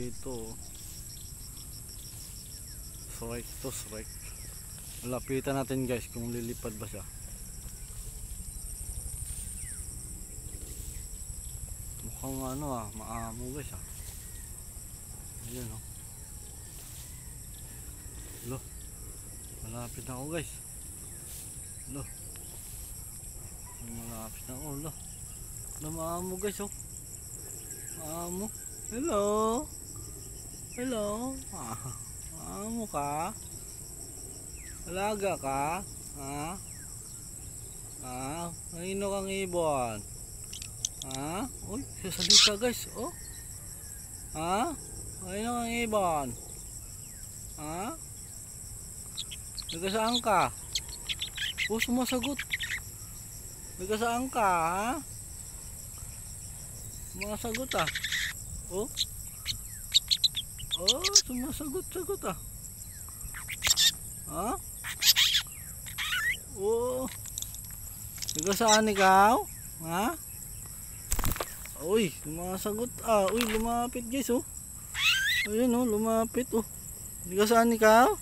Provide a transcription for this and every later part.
dito. Strike to strike. Lapitan natin guys kung lilipad ba siya. Mukhang maamo guys Ayan Lo, malapit na ako guys. Lo, malapit na ako. Lo, maamo guys maamo. Hello. Hello. Maamo ka? Alaga ka? Kanino kang ibon? Uy, sasalita guys. Kanino kang ibon? Nagasaan ka? Sumasagot. Nagasaan ka, Sumasagot sumasagot nagasaan ikaw? Uy, sumasagot Uy, lumapit guys Ayun lumapit nagasaan ikaw?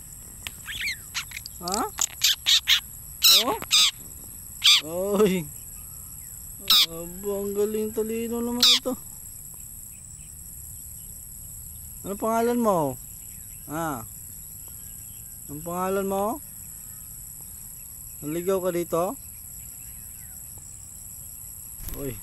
Uy, ang galing, talino naman ito. Ano pangalan mo? Ang pangalan mo? Naligaw ka dito? Uy.